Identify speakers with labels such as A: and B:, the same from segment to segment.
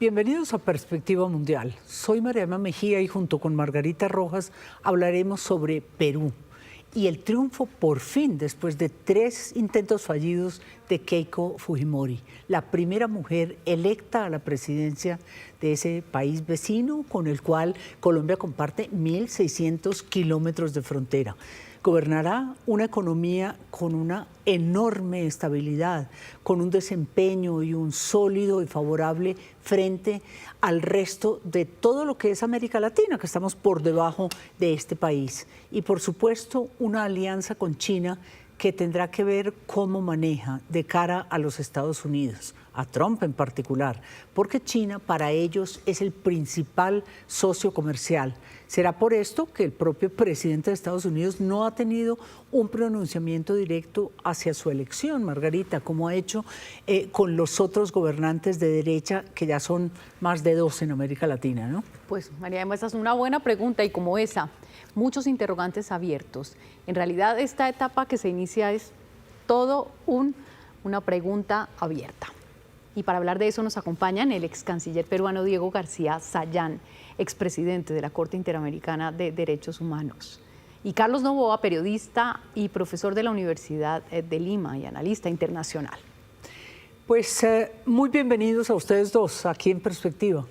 A: Bienvenidos a Perspectiva Mundial. Soy Mariana Mejía y junto con Margarita Rojas hablaremos sobre Perú y el triunfo por fin, después de 3 intentos fallidos, de Keiko Fujimori, la primera mujer electa a la presidencia de ese país vecino con el cual Colombia comparte 1.600 kilómetros de frontera. Gobernará una economía con una enorme estabilidad, con un desempeño y un sólido y favorable frente al resto de todo lo que es América Latina, que estamos por debajo de este país. Y por supuesto, una alianza con China que tendrá que ver cómo maneja de cara a los Estados Unidos, a Trump en particular, porque China para ellos es el principal socio comercial. Será por esto que el propio presidente de Estados Unidos no ha tenido un pronunciamiento directo hacia su elección, Margarita, como ha hecho con los otros gobernantes de derecha, que ya son más de 2 en América Latina, ¿no?
B: Pues, María Emma, esa es una buena pregunta y como esa, muchos interrogantes abiertos. En realidad, esta etapa que se inicia es todo una pregunta abierta. Y para hablar de eso nos acompañan el ex canciller peruano Diego García Sayán, expresidente de la Corte Interamericana de Derechos Humanos, y Carlos Noboa, periodista y profesor de la Universidad de Lima y analista internacional.
A: Pues muy bienvenidos a ustedes dos aquí en Perspectiva.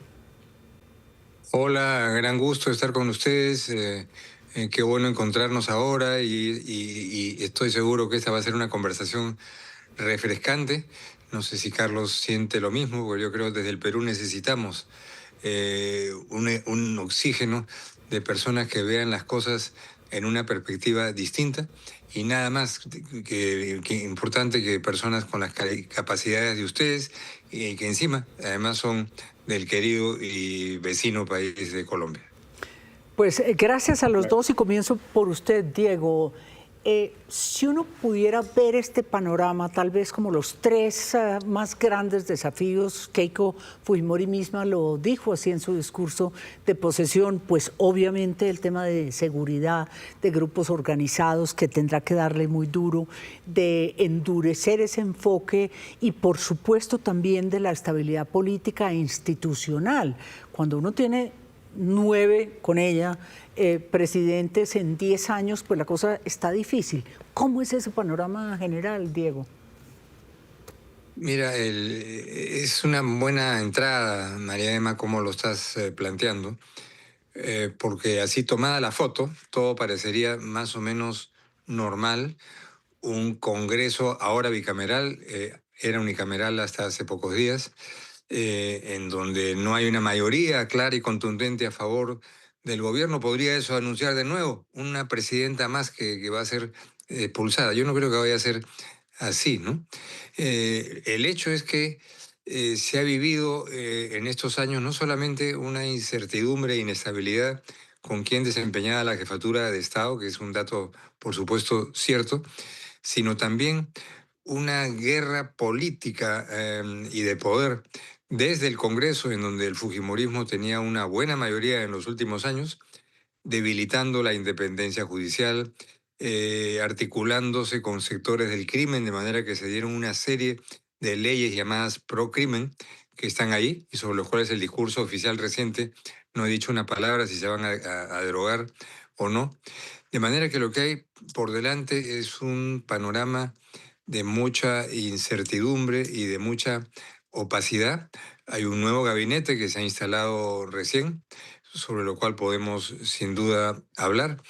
C: Hola, gran gusto estar con ustedes. Qué bueno encontrarnos ahora y estoy seguro que esta va a ser una conversación refrescante. No sé si Carlos siente lo mismo, porque yo creo que desde el Perú necesitamos un oxígeno de personas que vean las cosas en una perspectiva distinta y nada más que importante que personas con las capacidades de ustedes y que encima además son del querido y vecino país de Colombia.
A: Pues gracias a los dos y comienzo por usted, Diego. Si uno pudiera ver este panorama, tal vez como los 3 más grandes desafíos, Keiko Fujimori misma lo dijo así en su discurso de posesión, pues obviamente el tema de seguridad, de grupos organizados que tendrá que darle muy duro, de endurecer ese enfoque y por supuesto también de la estabilidad política e institucional. Cuando uno tiene 9 con ella, presidentes en 10 años, pues la cosa está difícil. ¿Cómo es ese panorama general, Diego?
C: Mira, es una buena entrada, María Emma, como lo estás planteando, porque así tomada la foto, todo parecería más o menos normal. Un Congreso ahora bicameral, era unicameral hasta hace pocos días, en donde no hay una mayoría clara y contundente a favor del gobierno. ¿Podría eso anunciar de nuevo una presidenta más que va a ser expulsada? Yo no creo que vaya a ser así, ¿no? El hecho es que se ha vivido en estos años no solamente una incertidumbre e inestabilidad con quien desempeñaba la jefatura de Estado, que es un dato, por supuesto, cierto, sino también una guerra política y de poder desde el Congreso, en donde el fujimorismo tenía una buena mayoría en los últimos años, debilitando la independencia judicial, articulándose con sectores del crimen, de manera que se dieron una serie de leyes llamadas pro-crimen que están ahí y sobre los cuales el discurso oficial reciente no ha dicho una palabra si se van a derogar o no. De manera que lo que hay por delante es un panorama de mucha incertidumbre y de mucha opacidad. Hay un nuevo gabinete que se ha instalado recién, sobre lo cual podemos sin duda hablar.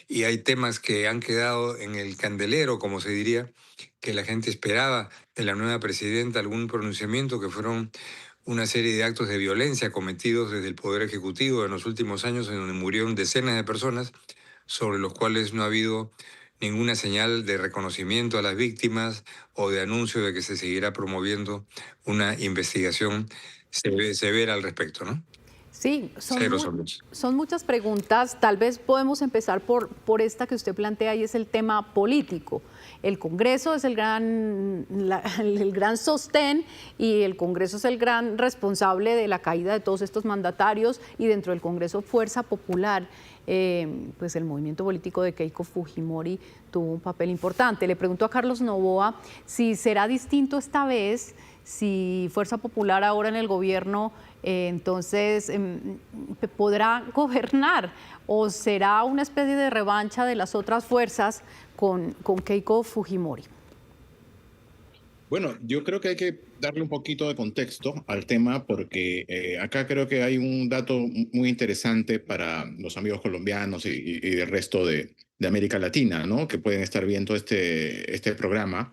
C: Y hay temas que han quedado en el candelero, como se diría, que la gente esperaba de la nueva presidenta, algún pronunciamiento, que fueron una serie de actos de violencia cometidos desde el Poder Ejecutivo en los últimos años, en donde murieron decenas de personas, sobre los cuales no ha habido ninguna señal de reconocimiento a las víctimas o de anuncio de que se seguirá promoviendo una investigación severa al respecto, ¿no?
B: Sí, son muchas preguntas. Tal vez podemos empezar por esta que usted plantea y es el tema político. El Congreso es el gran sostén y el Congreso es el gran responsable de la caída de todos estos mandatarios y dentro del Congreso Fuerza Popular. pues el movimiento político de Keiko Fujimori tuvo un papel importante. Le pregunto a Carlos Noboa si será distinto esta vez, si Fuerza Popular ahora en el gobierno entonces podrá gobernar o será una especie de revancha de las otras fuerzas con Keiko Fujimori.
D: Bueno, yo creo que hay que darle un poquito de contexto al tema porque acá creo que hay un dato muy interesante para los amigos colombianos y del resto de América Latina, ¿no? Que pueden estar viendo este programa.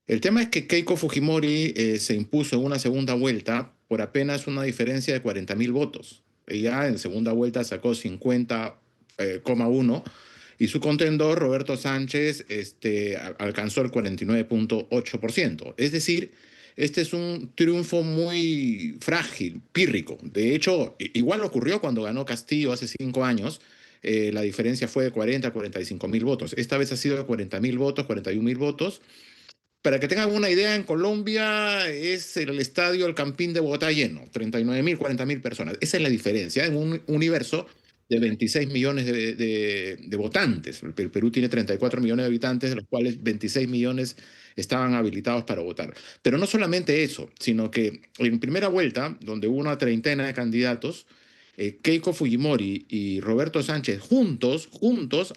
D: El tema es que Keiko Fujimori se impuso en una segunda vuelta por apenas una diferencia de 40.000 votos. Ella en segunda vuelta sacó 50,1 y su contendor, Roberto Sánchez, alcanzó el 49,8%. Es decir, este es un triunfo muy frágil, pírrico. De hecho, igual ocurrió cuando ganó Castillo hace 5 años. La diferencia fue de 40 a 45.000 votos. Esta vez ha sido de 40.000 votos, 41.000 votos. Para que tengan una idea, en Colombia es el estadio El Campín de Bogotá lleno, 39.000, 40.000 personas. Esa es la diferencia en un universo de 26 millones de votantes. El Perú tiene 34 millones de habitantes, de los cuales 26 millones estaban habilitados para votar. Pero no solamente eso, sino que en primera vuelta, donde hubo una treintena de candidatos, Keiko Fujimori y Roberto Sánchez juntos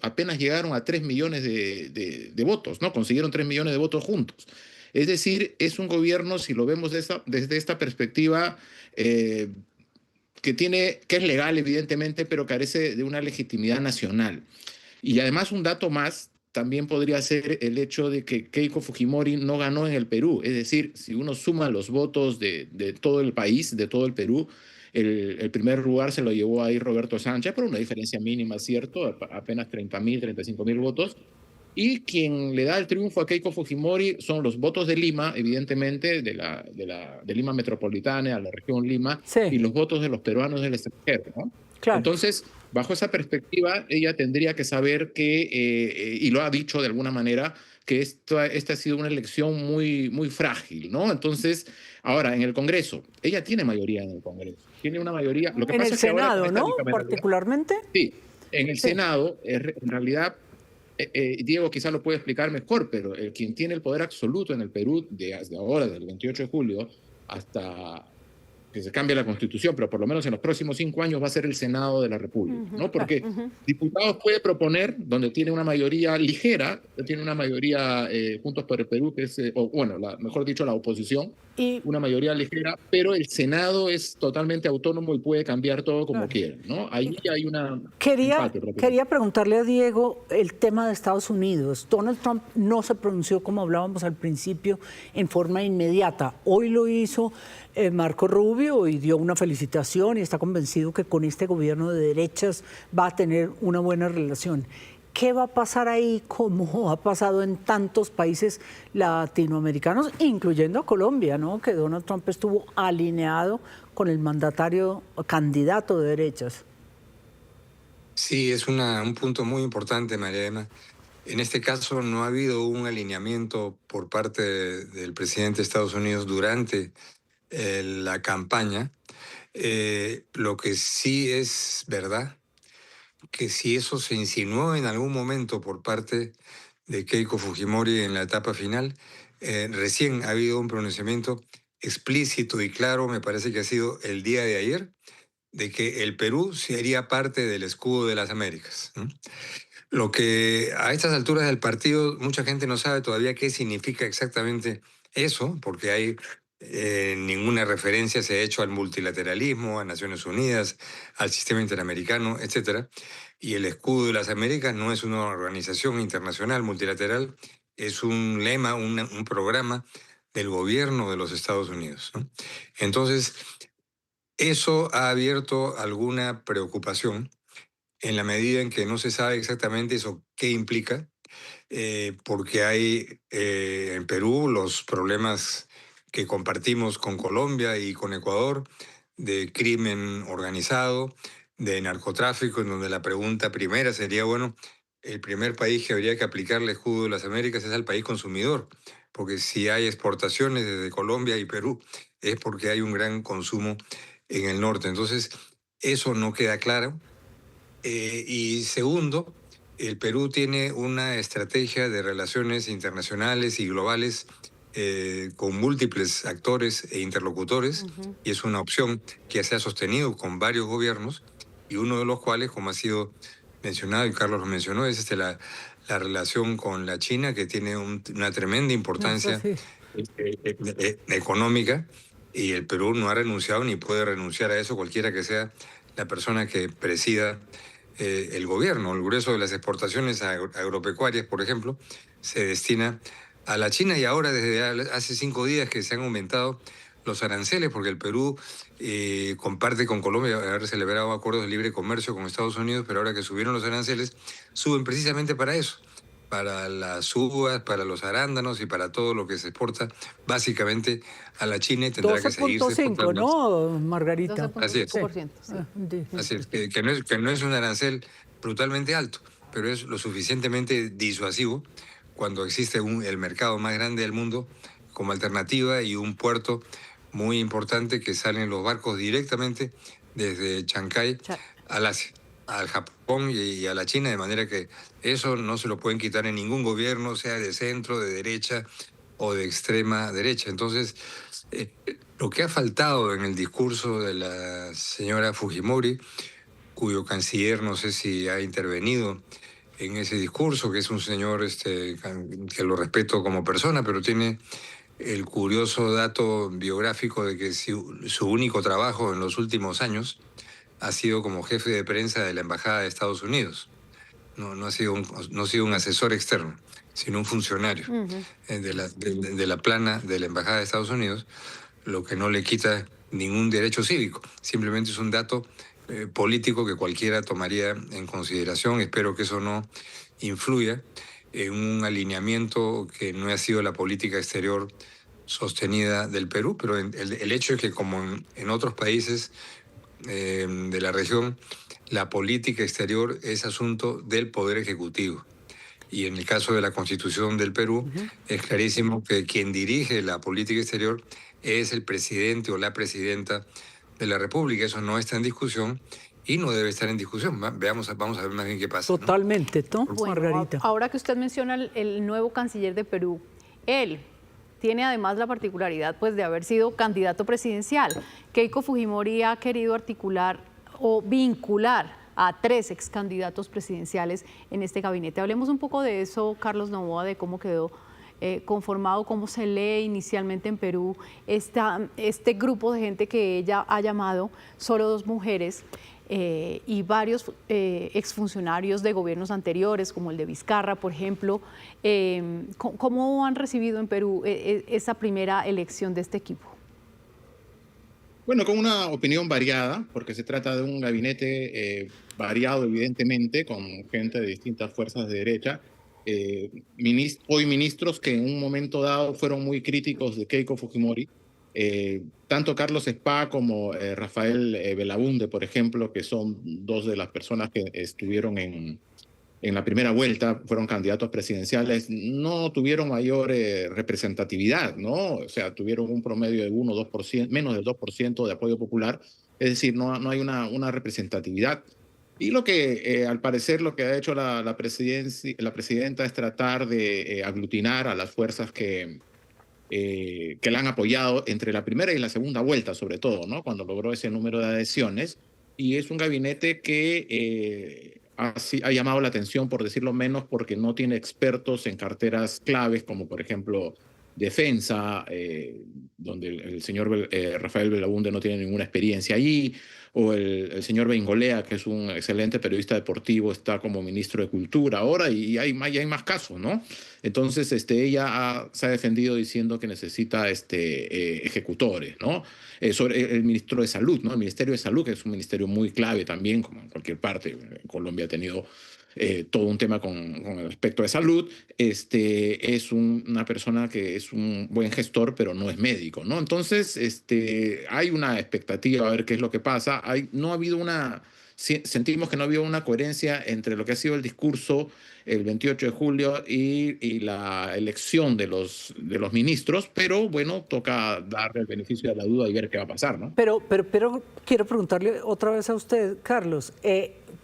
D: apenas llegaron a 3 millones de votos, ¿no? Consiguieron 3 millones de votos juntos. Es decir, es un gobierno, si lo vemos desde esta perspectiva, que es legal, evidentemente, pero carece de una legitimidad nacional. Y además, un dato más también podría ser el hecho de que Keiko Fujimori no ganó en el Perú. Es decir, si uno suma los votos de todo el país, de todo el Perú, el primer lugar se lo llevó ahí Roberto Sánchez por una diferencia mínima, ¿cierto? Apenas 30.000, 35.000 votos. Y quien le da el triunfo a Keiko Fujimori son los votos de Lima, evidentemente, de Lima Metropolitana, a la región Lima,
A: Sí.
D: y los votos de los peruanos del extranjero, ¿no?
A: Claro.
D: Entonces, bajo esa perspectiva, ella tendría que saber que, y lo ha dicho de alguna manera, que esta ha sido una elección muy, muy frágil, ¿no? Entonces, ahora, en el Congreso, ella tiene mayoría en el Congreso, tiene una mayoría. Lo que
A: En
D: pasa
A: el
D: es que ahora
A: Senado,
D: con esta
A: ¿no?
D: bicameralidad-
A: Particularmente.
D: Sí, en el
A: Sí.
D: Senado, en realidad, Diego quizá lo puede explicar mejor, pero quien tiene el poder absoluto en el Perú desde ahora, del 28 de julio, hasta que se cambie la Constitución, pero por lo menos en los próximos 5 años va a ser el Senado de la República, ¿no? Porque diputados puede proponer, donde tiene una mayoría ligera, tiene una mayoría Juntos por el Perú, que es, mejor dicho, la oposición,
A: Y
D: una mayoría ligera, pero el Senado es totalmente autónomo y puede cambiar todo como
A: Claro.
D: quiera, ¿no? Ahí hay una
A: Quería,
D: empate prácticamente.
A: quería preguntarle a Diego el tema de Estados Unidos. Donald Trump no se pronunció, como hablábamos al principio, en forma inmediata. Hoy lo hizo Marco Rubio y dio una felicitación y está convencido que con este gobierno de derechas va a tener una buena relación. ¿Qué va a pasar ahí, como ha pasado en tantos países latinoamericanos, incluyendo a Colombia, ¿no? Que Donald Trump estuvo alineado con el mandatario candidato de derechas?
C: Sí, es un punto muy importante, María Emma. En este caso no ha habido un alineamiento por parte del presidente de Estados Unidos durante la campaña. Lo que sí es verdad, que si eso se insinuó en algún momento por parte de Keiko Fujimori en la etapa final, recién ha habido un pronunciamiento explícito y claro, me parece que ha sido el día de ayer, de que el Perú sería parte del escudo de las Américas, ¿no? Lo que a estas alturas del partido mucha gente no sabe todavía qué significa exactamente eso, porque hay ninguna referencia se ha hecho al multilateralismo, a Naciones Unidas, al sistema interamericano, etc. Y el escudo de las Américas no es una organización internacional multilateral, es un lema, un programa del gobierno de los Estados Unidos, ¿no? Entonces, eso ha abierto alguna preocupación en la medida en que no se sabe exactamente eso qué implica, porque hay en Perú los problemas que compartimos con Colombia y con Ecuador de crimen organizado, de narcotráfico, en donde la pregunta primera sería, bueno, el primer país que habría que aplicarle el escudo de las Américas es al país consumidor, porque si hay exportaciones desde Colombia y Perú es porque hay un gran consumo en el norte. Entonces, eso no queda claro. Y segundo, el Perú tiene una estrategia de relaciones internacionales y globales con múltiples actores e interlocutores, y es una opción que se ha sostenido con varios gobiernos, y uno de los cuales, como ha sido mencionado y Carlos lo mencionó, es la relación con la China, que tiene una tremenda importancia
A: sí.
C: económica, y el Perú no ha renunciado ni puede renunciar a eso, cualquiera que sea la persona que presida el gobierno. El grueso de las exportaciones agropecuarias, por ejemplo, se destina a la China, y ahora desde hace 5 días que se han aumentado los aranceles, porque el Perú comparte con Colombia haber celebrado acuerdos de libre comercio con Estados Unidos, pero ahora que subieron los aranceles, suben precisamente para eso, para las uvas, para los arándanos y para todo lo que se exporta básicamente a la China, y tendrá que seguirse
A: 12.5,
C: exportando.
A: ¿no, Margarita?
B: 12.5%. Sí.
C: Así es, que no es un arancel brutalmente alto, pero es lo suficientemente disuasivo cuando existe el mercado más grande del mundo como alternativa, y un puerto muy importante que salen los barcos directamente desde Chancay al Asia, al Japón y a la China, de manera que eso no se lo pueden quitar en ningún gobierno, sea de centro, de derecha o de extrema derecha. Entonces, lo que ha faltado en el discurso de la señora Fujimori, cuyo canciller no sé si ha intervenido en ese discurso, que es un señor que lo respeto como persona, pero tiene el curioso dato biográfico de que su único trabajo en los últimos años ha sido como jefe de prensa de la Embajada de Estados Unidos. No ha sido un asesor externo, sino un funcionario de la plana de la Embajada de Estados Unidos, lo que no le quita ningún derecho cívico. Simplemente es un dato político que cualquiera tomaría en consideración. Espero que eso no influya en un alineamiento que no ha sido la política exterior sostenida del Perú, pero el hecho es que, como en otros países de la región, la política exterior es asunto del Poder Ejecutivo. Y en el caso de la Constitución del Perú, es clarísimo que quien dirige la política exterior es el presidente o la presidenta de la República. Eso no está en discusión y no debe estar en discusión. Vamos a ver más bien qué pasa, ¿no?
A: Totalmente, ¿no,
B: Bueno,
A: Margarita?
B: ahora que usted menciona el nuevo canciller de Perú, él tiene además la particularidad, pues, de haber sido candidato presidencial. Keiko Fujimori ha querido articular o vincular a 3 ex candidatos presidenciales en este gabinete. Hablemos un poco de eso, Carlos Noboa, de cómo quedó conformado, cómo se lee inicialmente en Perú este grupo de gente que ella ha llamado Solo 2 mujeres, y varios exfuncionarios de gobiernos anteriores, como el de Vizcarra, por ejemplo. ¿Cómo han recibido en Perú esa primera elección de este equipo?
D: Bueno, con una opinión variada, porque se trata de un gabinete variado, evidentemente, con gente de distintas fuerzas de derecha. Hoy ministros que en un momento dado fueron muy críticos de Keiko Fujimori, tanto Carlos Spa como Rafael Belaunde, por ejemplo, que son 2 de las personas que estuvieron en la primera vuelta, fueron candidatos presidenciales, no tuvieron mayor representatividad, ¿no? O sea, tuvieron un promedio de 1 o 2%, menos del 2% de apoyo popular, es decir, no hay una representatividad. Y lo que, al parecer, lo que ha hecho la presidenta es tratar de aglutinar a las fuerzas que la han apoyado entre la primera y la segunda vuelta, sobre todo, ¿no? Cuando logró ese número de adhesiones. Y es un gabinete que ha llamado la atención, por decirlo menos, porque no tiene expertos en carteras claves, como por ejemplo defensa, donde el señor Rafael Belaunde no tiene ninguna experiencia allí, o el señor Bengolea, que es un excelente periodista deportivo, está como ministro de Cultura ahora, y hay más casos, ¿no? Entonces, ella se ha defendido diciendo que necesita ejecutores, ¿no? Sobre el ministro de Salud, ¿no? El Ministerio de Salud, que es un ministerio muy clave también, como en cualquier parte. Colombia ha tenido todo un tema con el aspecto de salud. Es una persona que es un buen gestor, pero no es médico, ¿no? Entonces, hay una expectativa a ver qué es lo que pasa. No ha habido sentimos que no ha habido una coherencia entre lo que ha sido el discurso el 28 de julio y la elección de los ministros, pero bueno, toca darle el beneficio de la duda y ver qué va a pasar, ¿no?
A: Pero quiero preguntarle otra vez a usted, Carlos,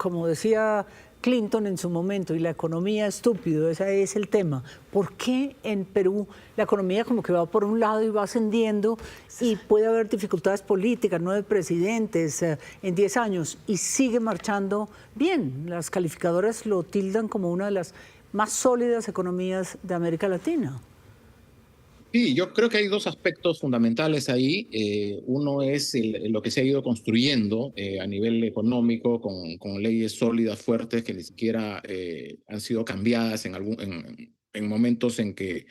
A: como decía Clinton en su momento, y la economía estúpido, ese es el tema. ¿Por qué en Perú la economía como que va por un lado y va ascendiendo y puede haber dificultades políticas, 9 presidentes en 10 años y sigue marchando bien? Las calificadoras lo tildan como una de las más sólidas economías de América Latina.
D: Sí, yo creo que hay dos aspectos fundamentales ahí. Uno es lo que se ha ido construyendo a nivel económico con leyes sólidas, fuertes, que ni siquiera han sido cambiadas en momentos en que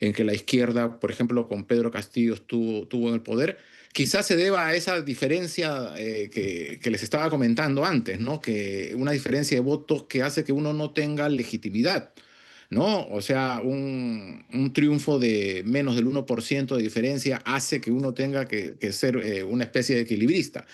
D: la izquierda, por ejemplo, con Pedro Castillo tuvo en el poder. Quizás se deba a esa diferencia que les estaba comentando antes, ¿no? Que una diferencia de votos que hace que uno no tenga legitimidad, ¿no? O sea, un triunfo de menos del 1% de diferencia hace que uno tenga que ser una especie de equilibrista.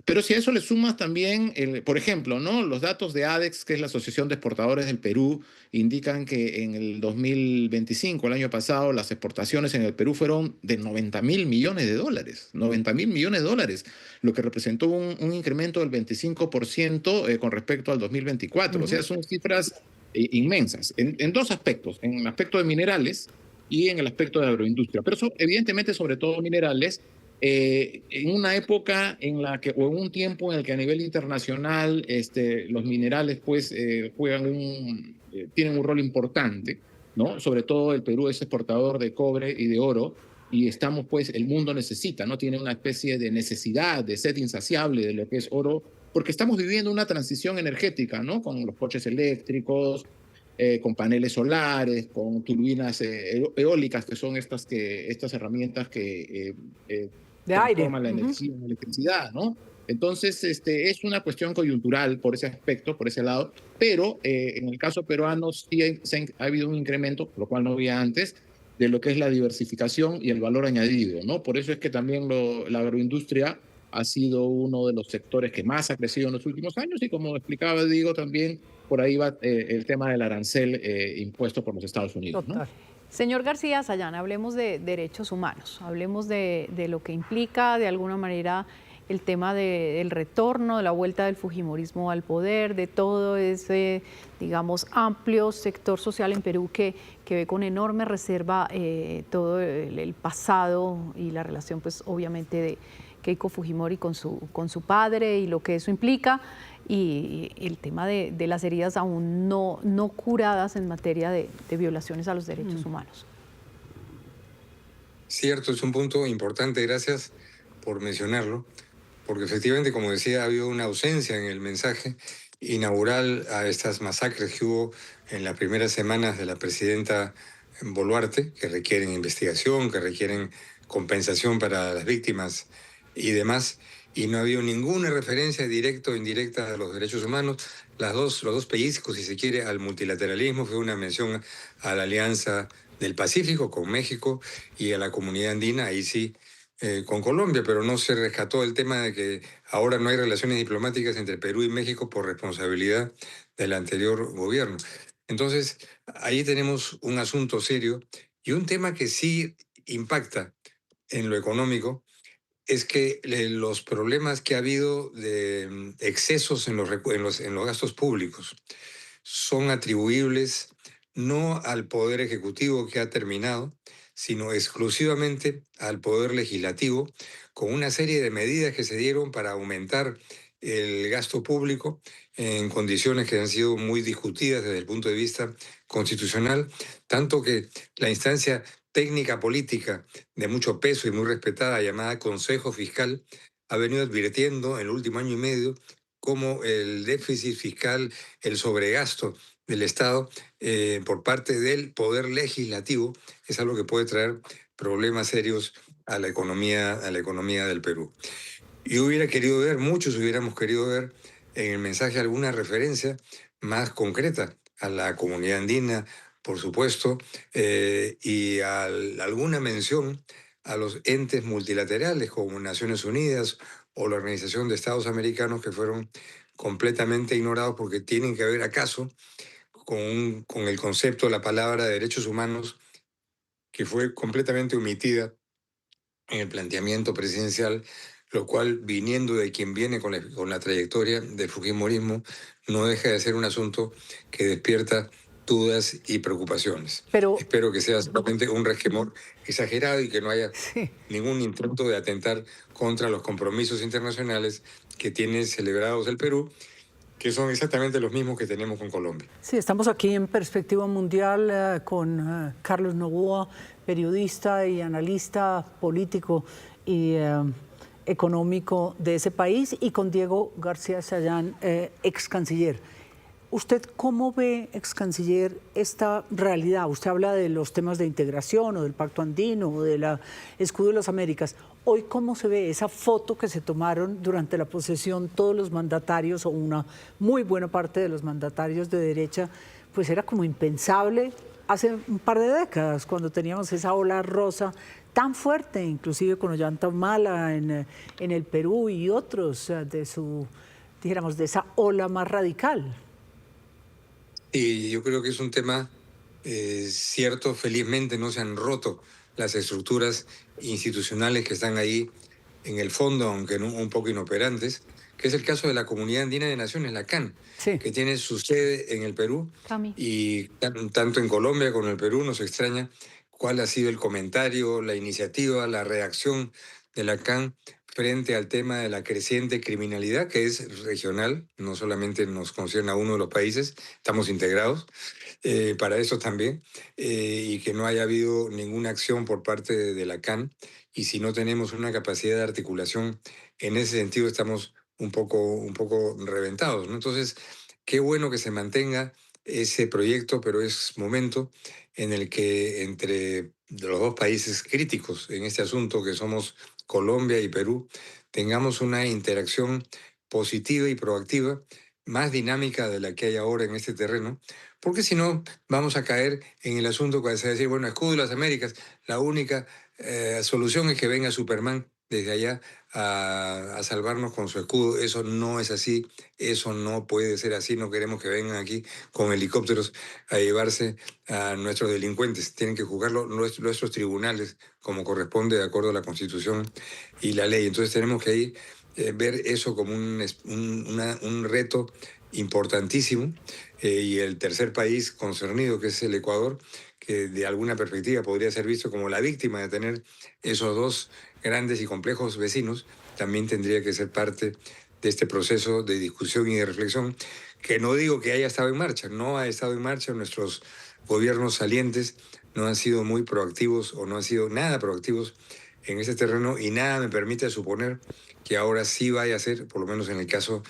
D: Pero si a eso le sumas también, por ejemplo, ¿no? Los datos de ADEX, que es la Asociación de Exportadores del Perú, indican que en el 2025, el año pasado, las exportaciones en el Perú fueron de 90.000 millones de dólares. 90.000 millones de dólares, lo que representó un incremento del 25% con respecto al 2024. O sea, son cifras inmensas en dos aspectos, en el aspecto de minerales y en el aspecto de agroindustria. Pero eso, evidentemente, sobre todo minerales, en una época en la que, o en un tiempo en el que a nivel internacional los minerales pues tienen un rol importante, ¿no? Sobre todo el Perú es exportador de cobre y de oro, y estamos pues, el mundo necesita, ¿no? Tiene una especie de necesidad, de sed insaciable de lo que es oro, porque estamos viviendo una transición energética, ¿no? Con los coches eléctricos, con paneles solares, con turbinas eólicas, que son estas herramientas que
A: De aire.
D: transforman la energía en electricidad, ¿no? Entonces, es una cuestión coyuntural por ese aspecto, por ese lado, pero en el caso peruano sí ha habido un incremento, lo cual no había antes, de lo que es la diversificación y el valor añadido, ¿no? Por eso es que también la agroindustria ha sido uno de los sectores que más ha crecido en los últimos años, y como explicaba Diego también, por ahí va el tema del arancel impuesto por los Estados Unidos, ¿no?
A: Total.
B: Señor García Sayán, hablemos de derechos humanos, hablemos de lo que implica de alguna manera el tema del retorno, de la vuelta del fujimorismo al poder, de todo ese, digamos, amplio sector social en Perú que ve con enorme reserva todo el pasado y la relación, pues, obviamente, de Keiko Fujimori con su padre y lo que eso implica, y el tema de las heridas aún no curadas en materia de violaciones a los derechos humanos.
C: Cierto, es un punto importante, gracias por mencionarlo, porque efectivamente, como decía, ha habido una ausencia en el mensaje inaugural a estas masacres que hubo en las primeras semanas de la presidenta Boluarte, que requieren investigación, que requieren compensación para las víctimas y demás, y no ha habido ninguna referencia directa o indirecta a los derechos humanos. Los dos pellizcos, si se quiere, al multilateralismo, fue una mención a la Alianza del Pacífico con México y a la comunidad andina, ahí sí, con Colombia, pero no se rescató el tema de que ahora no hay relaciones diplomáticas entre Perú y México por responsabilidad del anterior gobierno. Entonces, ahí tenemos un asunto serio y un tema que sí impacta en lo económico, es que los problemas que ha habido de excesos en los gastos públicos son atribuibles no al Poder Ejecutivo que ha terminado, sino exclusivamente al Poder Legislativo, con una serie de medidas que se dieron para aumentar el gasto público en condiciones que han sido muy discutidas desde el punto de vista constitucional, tanto que la instancia técnica política de mucho peso y muy respetada, llamada Consejo Fiscal, ha venido advirtiendo en el último año y medio cómo el déficit fiscal, el sobregasto del Estado por parte del Poder Legislativo es algo que puede traer problemas serios a la economía del Perú. Yo hubiera querido ver, muchos hubiéramos querido ver en el mensaje alguna referencia más concreta a la comunidad andina, por supuesto, y alguna mención a los entes multilaterales como Naciones Unidas o la Organización de Estados Americanos, que fueron completamente ignorados porque tienen que ver acaso con el concepto de la palabra de derechos humanos, que fue completamente omitida en el planteamiento presidencial lo cual, viniendo de quien viene con la trayectoria del fujimorismo, no deja de ser un asunto que despierta dudas y preocupaciones.
A: Pero
C: Espero que sea solamente un resquemor exagerado y que no haya
A: sí,
C: ningún intento de atentar contra los compromisos internacionales que tiene celebrados el Perú, que son exactamente los mismos que tenemos con Colombia.
A: sí, estamos aquí en Perspectiva Mundial con Carlos Noboa, periodista y analista político y económico de ese país, y con Diego García Sayán, ex canciller. ¿Usted cómo ve, ex canciller, esta realidad? Usted habla de los temas de integración o del Pacto Andino o del Escudo de las Américas. Hoy, ¿cómo se ve esa foto que se tomaron durante la posesión todos los mandatarios, o una muy buena parte de los mandatarios de derecha? Pues era como impensable hace un par de décadas, cuando teníamos esa ola rosa tan fuerte, inclusive con Ollanta Humala en el Perú y otros dijéramos, de esa ola más radical.
C: Y yo creo que es un tema cierto. Felizmente no se han roto las estructuras institucionales que están ahí en el fondo, aunque un poco inoperantes, que es el caso de la Comunidad Andina de Naciones, la CAN,
A: Sí.
C: que tiene su sede en el Perú.
B: Cami.
C: Y tanto en Colombia como en el Perú nos extraña cuál ha sido el comentario, la iniciativa, la reacción de la CAN frente al tema de la creciente criminalidad, que es regional, no solamente nos concierne a uno de los países, estamos integrados para eso también, y que no haya habido ninguna acción por parte de la CAN. Y si no tenemos una capacidad de articulación en ese sentido, estamos un poco reventados, ¿no? Entonces, qué bueno que se mantenga ese proyecto, pero es momento en el que entre los dos países críticos en este asunto, que somos Colombia y Perú, tengamos una interacción positiva y proactiva, más dinámica de la que hay ahora en este terreno, porque si no vamos a caer en el asunto que se va a decir, bueno, escudo de las Américas, la única solución es que venga Superman desde allá a salvarnos con su escudo. Eso no es así, eso no puede ser así. No queremos que vengan aquí con helicópteros a llevarse a nuestros delincuentes. Tienen que juzgarlo nuestros tribunales como corresponde de acuerdo a la Constitución y la ley. Entonces tenemos que ahí ver eso como un reto importantísimo. Y el tercer país concernido, que es el Ecuador, que de alguna perspectiva podría ser visto como la víctima de tener esos dos grandes y complejos vecinos, también tendría que ser parte de este proceso de discusión y de reflexión, que no digo que haya estado en marcha, no ha estado en marcha. Nuestros gobiernos salientes no han sido muy proactivos o no han sido nada proactivos en ese terreno, y nada me permite suponer que ahora sí vaya a ser, por lo menos en el caso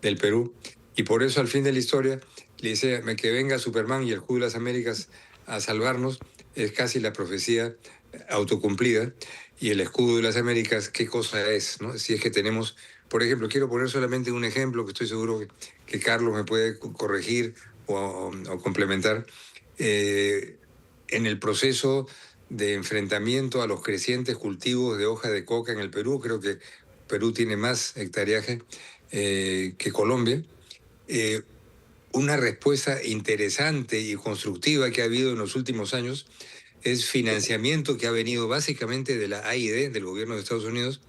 C: del Perú. Y por eso, al fin de la historia, le dice que venga Superman y el escudo de las Américas a salvarnos, es casi la profecía autocumplida. Y el escudo de las Américas, ¿qué cosa es, no? Si es que tenemos, por ejemplo, quiero poner solamente un ejemplo que estoy seguro que Carlos me puede corregir o complementar. En el proceso de enfrentamiento a los crecientes cultivos de hoja de coca en el Perú, creo que Perú tiene más hectareaje que Colombia. Una respuesta interesante y constructiva que ha habido en los últimos años es financiamiento que ha venido básicamente de la AID, del gobierno de Estados Unidos,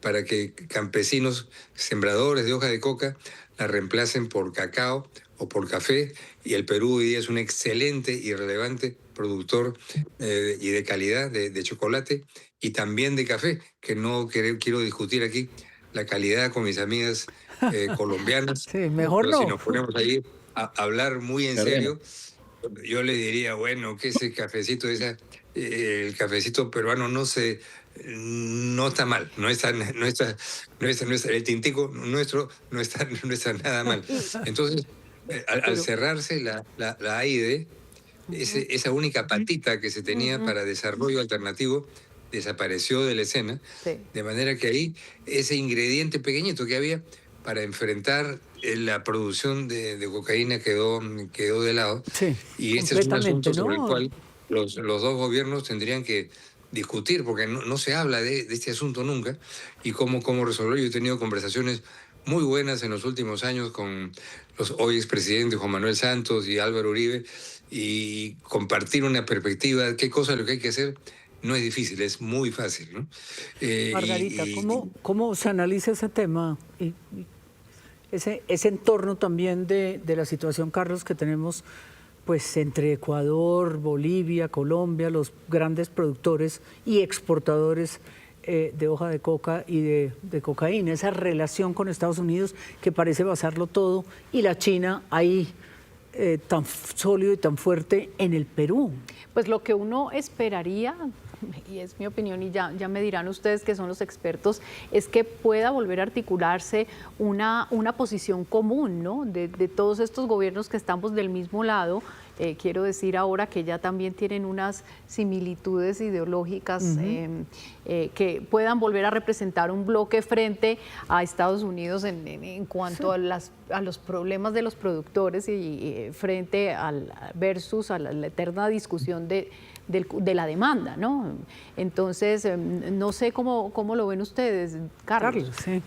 C: para que campesinos sembradores de hoja de coca la reemplacen por cacao o por café. Y el Perú hoy día es un excelente y relevante productor y de calidad de chocolate y también de café, que no quiero discutir aquí la calidad con mis amigas colombianas.
A: Sí, mejor
C: Pero si
A: no.
C: nos ponemos ahí a hablar muy en
D: Perdón.
C: serio, yo le diría, bueno, que ese cafecito, el cafecito peruano no está mal, el tintico nuestro no está nada mal. Entonces, al cerrarse la AID, esa única patita que se tenía para desarrollo alternativo desapareció de la escena,
B: Sí.
C: de manera que ahí ese ingrediente pequeñito que había para enfrentar la producción de cocaína quedó de lado.
A: Sí,
C: Y este es un
A: completamente,
C: asunto sobre el
A: ¿no?
C: cual los dos gobiernos tendrían que discutir, porque no se habla de este asunto nunca, y cómo resolverlo. Yo he tenido conversaciones muy buenas en los últimos años con los hoy expresidentes Juan Manuel Santos y Álvaro Uribe, y compartir una perspectiva, qué cosa es lo que hay que hacer no es difícil, es muy fácil, ¿no? Eh,
A: Margarita,
C: y,
A: ¿cómo se analiza ese tema? Y ese entorno también de la situación, Carlos, que tenemos pues entre Ecuador, Bolivia, Colombia, los grandes productores y exportadores de hoja de coca y de cocaína, esa relación con Estados Unidos que parece basarlo todo, y la China ahí tan sólido y tan fuerte en el Perú.
B: Pues lo que uno esperaría, y es mi opinión y ya me dirán ustedes que son los expertos, es que pueda volver a articularse una posición común, ¿no? De todos estos gobiernos que estamos del mismo lado. Quiero decir ahora que ya también tienen unas similitudes ideológicas que puedan volver a representar un bloque frente a Estados Unidos en cuanto a los problemas de los productores y frente versus a la eterna discusión de la demanda, ¿no? Entonces, no sé cómo lo ven ustedes, Carlos.
A: Sí.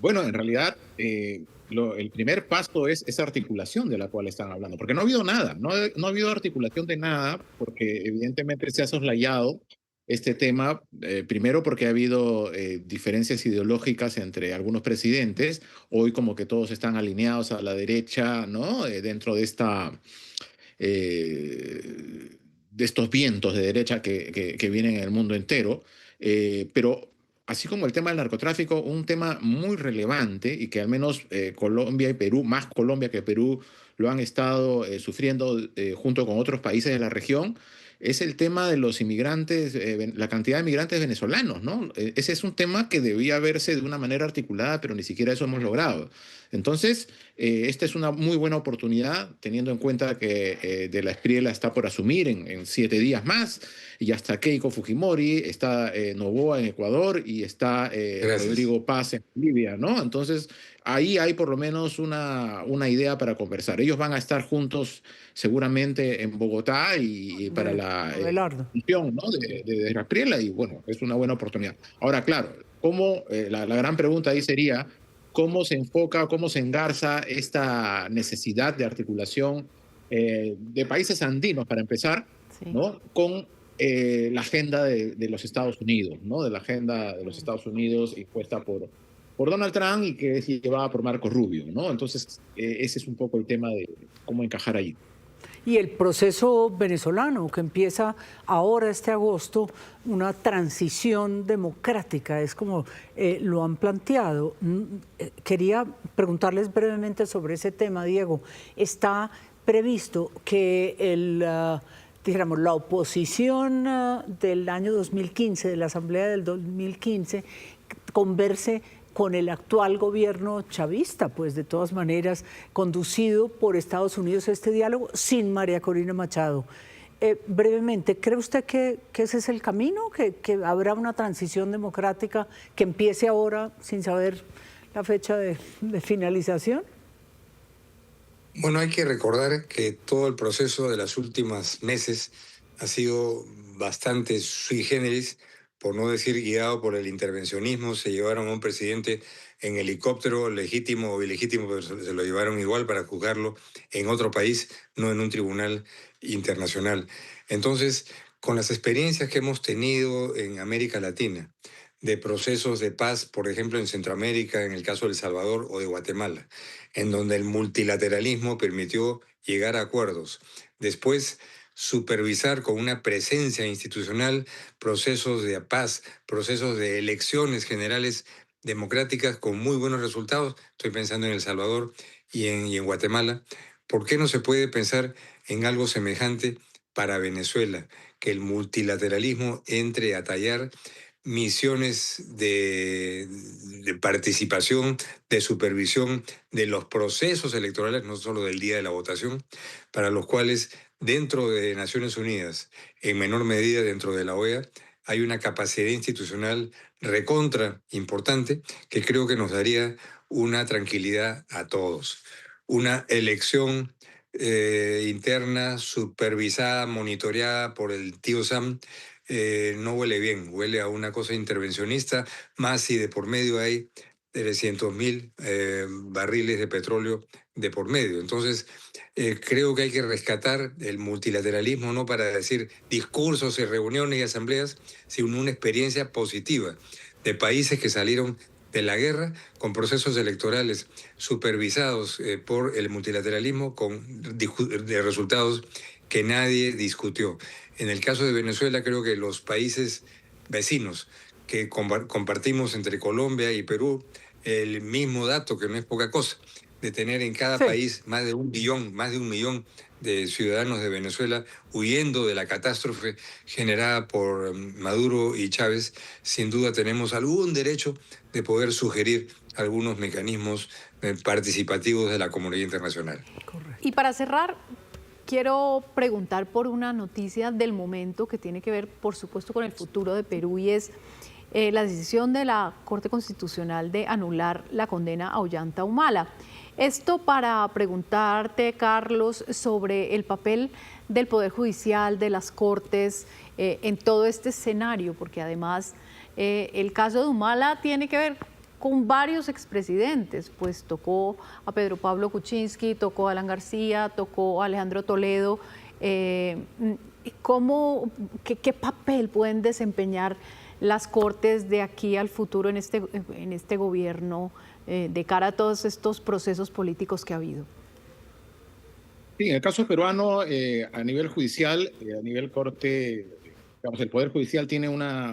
D: Bueno, en realidad, el primer paso es esa articulación de la cual están hablando, porque no ha habido nada, no ha habido articulación de nada, porque evidentemente se ha soslayado este tema, primero porque ha habido diferencias ideológicas entre algunos presidentes, hoy como que todos están alineados a la derecha, ¿no? Dentro de de estos vientos de derecha que vienen en el mundo entero, pero así como el tema del narcotráfico, un tema muy relevante y que al menos Colombia y Perú, más Colombia que Perú, lo han estado sufriendo junto con otros países de la región, es el tema de los inmigrantes, la cantidad de migrantes venezolanos, ¿no? Ese es un tema que debía verse de una manera articulada, pero ni siquiera eso hemos logrado. Entonces, esta es una muy buena oportunidad, teniendo en cuenta que De la Espriella está por asumir en 7 días más, y ya está Keiko Fujimori, está Noboa en Ecuador y está
C: gracias.
D: Rodrigo Paz en Bolivia, ¿no? Entonces, ahí hay por lo menos una idea para conversar. Ellos van a estar juntos seguramente en Bogotá y para la
A: Abelardo.
D: función, ¿no? De la Espriella, y bueno, es una buena oportunidad. Ahora, claro, la gran pregunta ahí sería cómo se enfoca, cómo se engarza esta necesidad de articulación de países andinos, para empezar,
B: Sí.
D: ¿no? Con la agenda de los Estados Unidos, ¿no? De la agenda de los Estados Unidos impuesta por Donald Trump y que es llevada por Marco Rubio, ¿no? Entonces, ese es un poco el tema de cómo encajar allí.
A: Y el proceso venezolano que empieza ahora este agosto, una transición democrática, es como lo han planteado. Quería preguntarles brevemente sobre ese tema, Diego. Está previsto que dijéramos, la oposición del año 2015, de la Asamblea del 2015, converse con el actual gobierno chavista, pues de todas maneras conducido por Estados Unidos este diálogo sin María Corina Machado. Brevemente, ¿cree usted que ese es el camino, que habrá una transición democrática que empiece ahora sin saber la fecha de finalización?
C: Bueno, hay que recordar que todo el proceso de los últimos meses ha sido bastante sui generis, por no decir guiado por el intervencionismo. Se llevaron a un presidente en helicóptero, legítimo o ilegítimo, pero se lo llevaron igual para juzgarlo en otro país, no en un tribunal internacional. Entonces, con las experiencias que hemos tenido en América Latina, de procesos de paz, por ejemplo, en Centroamérica, en el caso de El Salvador o de Guatemala, en donde el multilateralismo permitió llegar a acuerdos. Después, supervisar con una presencia institucional procesos de paz, procesos de elecciones generales democráticas con muy buenos resultados. Estoy pensando en El Salvador y en Guatemala. ¿Por qué no se puede pensar en algo semejante para Venezuela? Que el multilateralismo entre a tallar misiones de participación, de supervisión de los procesos electorales, no solo del día de la votación, para los cuales dentro de Naciones Unidas, en menor medida dentro de la OEA, hay una capacidad institucional recontra importante que creo que nos daría una tranquilidad a todos. Una elección interna, supervisada, monitoreada por el tío Sam, no huele bien, huele a una cosa intervencionista, más si de por medio hay 300.000 barriles de petróleo de por medio. Entonces, creo que hay que rescatar el multilateralismo, no para decir discursos y reuniones y asambleas, sino una experiencia positiva de países que salieron de la guerra con procesos electorales supervisados por el multilateralismo con de resultados que nadie discutió. En el caso de Venezuela, creo que los países vecinos que compartimos entre Colombia y Perú el mismo dato, que no es poca cosa, de tener en cada país más de 1 millón de ciudadanos de Venezuela huyendo de la catástrofe generada por Maduro y Chávez, sin duda tenemos algún derecho de poder sugerir algunos mecanismos participativos de la comunidad internacional.
B: Correcto. Y para cerrar, quiero preguntar por una noticia del momento que tiene que ver, por supuesto, con el futuro de Perú, y es la decisión de la Corte Constitucional de anular la condena a Ollanta Humala. Esto para preguntarte, Carlos, sobre el papel del Poder Judicial, de las Cortes, en todo este escenario, porque además el caso de Humala tiene que ver con varios expresidentes, pues tocó a Pedro Pablo Kuczynski, tocó a Alan García, tocó a Alejandro Toledo. ¿Qué papel pueden desempeñar las Cortes de aquí al futuro en este gobierno de cara a todos estos procesos políticos que ha habido?
D: Sí, en el caso peruano, a nivel judicial, a nivel Corte, digamos, el Poder Judicial tiene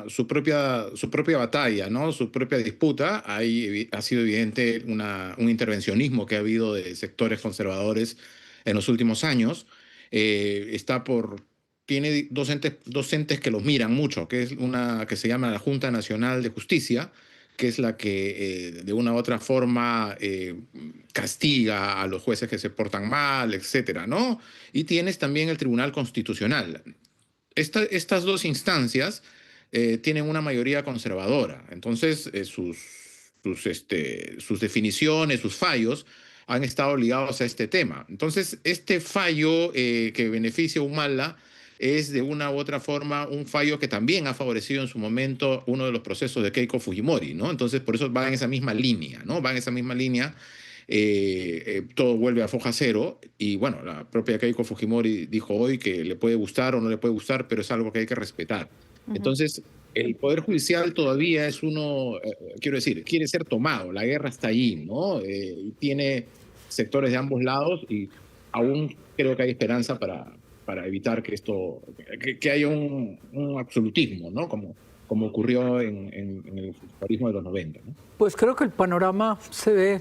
D: su propia batalla, ¿no? Su propia disputa. Ahí ha sido evidente un intervencionismo que ha habido de sectores conservadores en los últimos años. Tiene dos entes que los miran mucho, que es una que se llama la Junta Nacional de Justicia, que es la que de una u otra forma castiga a los jueces que se portan mal, etcétera, ¿no? Y tienes también el Tribunal Constitucional. Estas dos instancias tienen una mayoría conservadora. Entonces, sus definiciones, sus fallos, han estado ligados a este tema. Entonces, este fallo que beneficia a Humala es de una u otra forma un fallo que también ha favorecido en su momento uno de los procesos de Keiko Fujimori, ¿no? Entonces, por eso va en esa misma línea, ¿no? Va en esa misma línea, todo vuelve a foja cero, y bueno, la propia Keiko Fujimori dijo hoy que le puede gustar o no le puede gustar, pero es algo que hay que respetar. Entonces, el Poder Judicial todavía es quiero decir, quiere ser tomado, la guerra está ahí, ¿no? Y tiene sectores de ambos lados, y aún creo que hay esperanza para evitar que haya un absolutismo, ¿no? Como ocurrió en el fascismo de los 90, ¿no?
A: Pues creo que el panorama se ve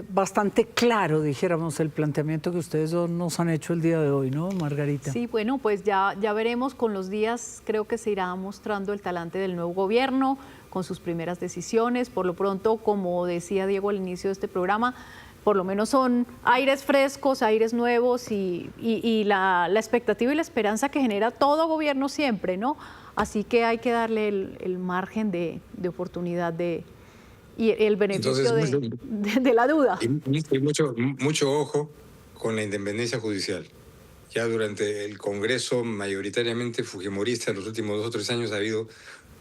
A: bastante claro, dijéramos, el planteamiento que ustedes dos nos han hecho el día de hoy, ¿no, Margarita?
B: Sí, bueno, pues ya veremos con los días, creo que se irá mostrando el talante del nuevo gobierno con sus primeras decisiones. Por lo pronto, como decía Diego al inicio de este programa, por lo menos son aires frescos, aires nuevos y la expectativa y la esperanza que genera todo gobierno siempre, ¿no? Así que hay que darle el margen de oportunidad y el beneficio de la duda.
C: Y mucho ojo con la independencia judicial. Ya durante el Congreso mayoritariamente fujimorista en los últimos 2 o 3 años ha habido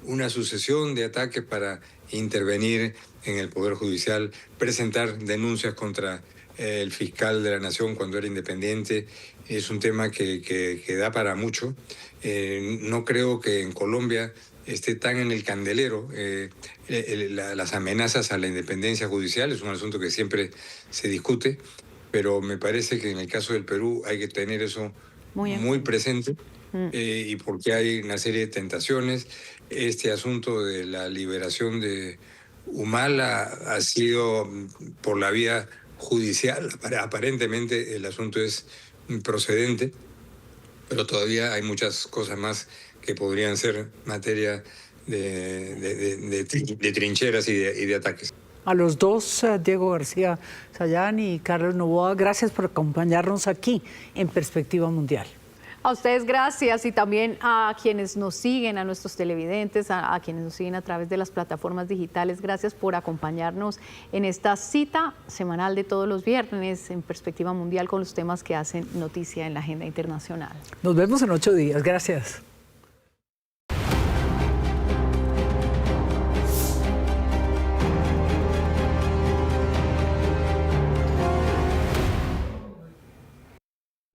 C: una sucesión de ataques para intervenir en el Poder Judicial, presentar denuncias contra el fiscal de la Nación cuando era independiente. Es un tema que da para mucho. No creo que en Colombia esté tan en el candelero las amenazas a la independencia judicial. Es un asunto que siempre se discute, pero me parece que en el caso del Perú hay que tener eso muy presente. Y porque hay una serie de tentaciones. Este asunto de la liberación de Humala ha sido por la vía judicial. Aparentemente el asunto es procedente, pero todavía hay muchas cosas más que podrían ser materia de trincheras y de ataques.
A: A los dos, Diego García Sayán y Carlos Noboa, gracias por acompañarnos aquí en Perspectiva Mundial.
B: A ustedes gracias, y también a quienes nos siguen, a nuestros televidentes, a quienes nos siguen a través de las plataformas digitales. Gracias por acompañarnos en esta cita semanal de todos los viernes en Perspectiva Mundial con los temas que hacen noticia en la agenda internacional.
A: Nos vemos en 8 días. Gracias.